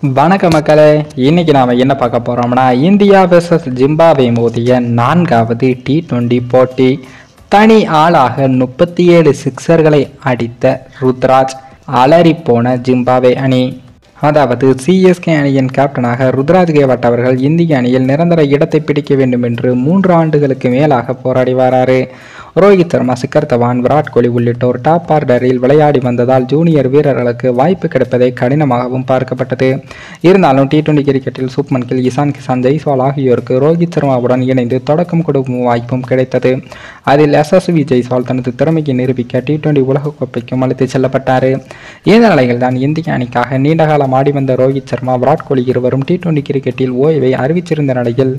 வணக்க மக்களே, இன்னைக்கு நாம என்ன பார்க்க போறோம்னா இந்தியா வெர்சஸ் ஜிம்பாப்வே மோதிய 4வது T20 போட்டி. தனி ஆளாக 37 சிக்சர்களை அடித்த ருத்ராஜ் அலறி போன ஜிம்பாப்வே அணி. அதாவது சிஎஸ்கே அணியின் கேப்டனாக ருத்ராஜ் கேவாட் அவர்கள் இந்திய அணியில் நிரந்தர இடத்தை பிடிக்க வேண்டும் என்று 3 ஆண்டுகளுக்கு மேலாக போராடி வராரு. ரோஹித் சர்மா, சிக்கர் தவான், விராட் கோலி உள்ளிட்டோர் டாப் ஆர்டரில் விளையாடி வந்ததால் ஜூனியர் வீரர்களுக்கு வாய்ப்பு கிடைப்பதை கடினமாகவும் பார்க்கப்பட்டது. இருந்தாலும் T20 கிரிக்கெட்டில் சுப்மன் கில், இசான் கிசான், ஜெய்ஸ்வால் ஆகியோருக்கு ரோஹித் சர்மாவுடன் இணைந்து தொடக்கம் கொடுக்கும் வாய்ப்பும் கிடைத்தது. அதில் யசஸ்வி ஜெய்ஸ்வால் தனது திறமையை நிரூபிக்க T20 உலகக்கோப்பைக்கும் அழைத்துச் செல்லப்பட்டார். இந்த நிலையில் தான் இந்திய அணிக்காக நீண்டகாலம் ஆடி வந்த ரோஹித் சர்மா, விராட் கோலி இருவரும் T20 கிரிக்கெட்டில் ஓய்வை அறிவிச்சிருந்த நிலையில்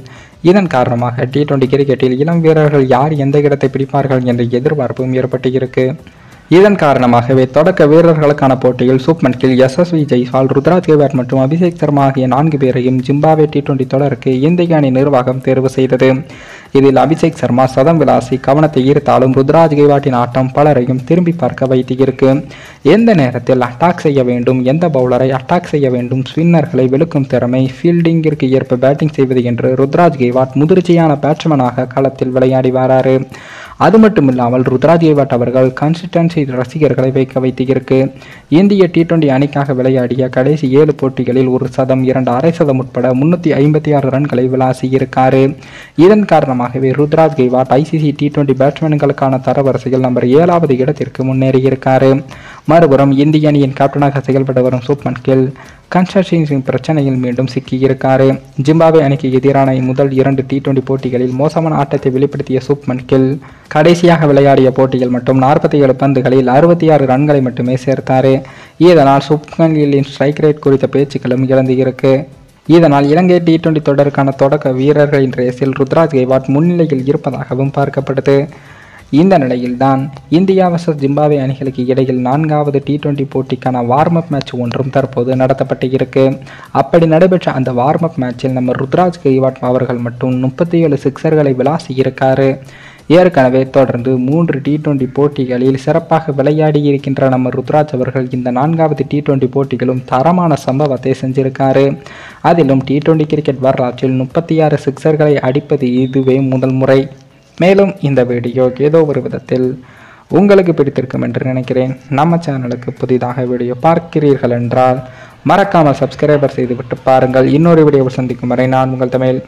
இதன் காரணமாக T20 கிரிக்கெட்டில் இளம் வீரர்கள் யார் எந்த இடத்தை பிடிப்பார்கள் என்ற எதிர்பார்ப்பும் ஏற்பட்டிருக்கு. இதன் காரணமாகவே தொடக்க வீரர்களுக்கான போட்டியில் சுப்மன் கில், யசஸ்வி ஜெய்ஸ்வால், ருத்ராஜ் கேவாட் மற்றும் அபிஷேக் சர்மா ஆகிய 4 பேரையும் ஜிம்பாப்வே T20 தொடருக்கு இந்திய அணி நிர்வாகம் தேர்வு செய்தது. இதில் அபிஷேக் சர்மா சதம் விளாசி கவனத்தை ஈர்த்தாலும் ருத்ராஜ் கேவாட்டின் ஆட்டம் பலரையும் திரும்பி பார்க்க வைத்திருக்கு. எந்த நேரத்தில் அட்டாக் செய்ய வேண்டும், எந்த பவுலரை அட்டாக் செய்ய வேண்டும், ஸ்பின்னர்களை வெளுக்கும் திறமை, ஃபீல்டிங்கிற்கு ஏற்ப பேட்டிங் செய்வது என்று ருத்ராஜ் கேவாட் முதிர்ச்சியான பேட்ஸ்மேனாக களத்தில் விளையாடி வராரு. அது மட்டுமில்லாமல் ருத்ராஜ் கேவாட் அவர்கள் கன்சிஸ்டன்சி ரசிகர்களை வைக்க வைத்திருக்கு. இந்திய T20 அணிக்காக விளையாடிய கடைசி 7 போட்டிகளில் 1 சதம், 2 அரை சதம் உட்பட 356 ரன்களை விளாசி இருக்காரு. இதன் காரணமாகவே ருத்ராஜ் கேவாட் ICC T20 பேட்ஸ்மேன்களுக்கான தரவரிசையில் நம்பர் 7வது இடத்திற்கு முன்னேறியிருக்காரு. மறுபுறம் இந்திய அணியின் கேப்டனாக செயல்பட்டு வரும் சுப்மன் கில் கன்சிஸ்டன்சி பிரச்சனையில் மீண்டும் சிக்கியிருக்காரு. ஜிம்பாப்வே அணிக்கு எதிரான முதல் 2 T20 போட்டிகளில் மோசமான ஆட்டத்தை வெளிப்படுத்திய சுப்மன் கில் கடைசியாக விளையாடிய போட்டியில் மட்டும் 47 பந்துகளில் 66 ரன்களை மட்டுமே சேர்த்தாரு. இதனால் சுப்மன் கில்லின் ஸ்ட்ரைக் ரேட் குறித்த பேச்சுக்களும் இழந்து இருக்கு. இதனால் இலங்கை T20 தொடருக்கான தொடக்க வீரர்களின் ரேஸில் ருத்ராஜ் கேவாட் முன்னிலையில் இருப்பதாகவும் பார்க்கப்படுது. இந்த நிலையில்தான் இந்தியா vs ஜிம்பாப்வே அணிகளுக்கு இடையில் 4வது T20 போட்டிக்கான வார்ம் அப் மேட்ச் ஒன்றும் தற்போது நடத்தப்பட்டு இருக்கு. அப்படி நடைபெற்ற அந்த வார்ம் அப் மேட்சில் நம்ம ருத்ராஜ் கேவாட் அவர்கள் மட்டும் 37 சிக்சர்களை விளாசி இருக்காரு. ஏற்கனவே தொடர்ந்து 3 T20 போட்டிகளில் சிறப்பாக விளையாடி இருக்கின்ற நம்ம ருத்ராஜ் அவர்கள் இந்த 4வது T20 போட்டிகளும் தரமான சம்பவத்தை செஞ்சிருக்காரு. அதிலும் T20 கிரிக்கெட் வரலாற்றில் 36 சிக்சர்களை அடிப்பது இதுவே முதல் முறை. மேலும் இந்த வீடியோ ஏதோ ஒரு விதத்தில் உங்களுக்கு பிடித்திருக்கும் என்று நினைக்கிறேன். நம்ம சேனலுக்கு புதிதாக வீடியோ பார்க்கிறீர்கள் என்றால் மறக்காமல் சப்ஸ்கிரைபர் செய்துவிட்டு பாருங்கள். இன்னொரு வீடியோவை சந்திக்கும் வரை நான் உங்கள் தமிழ்.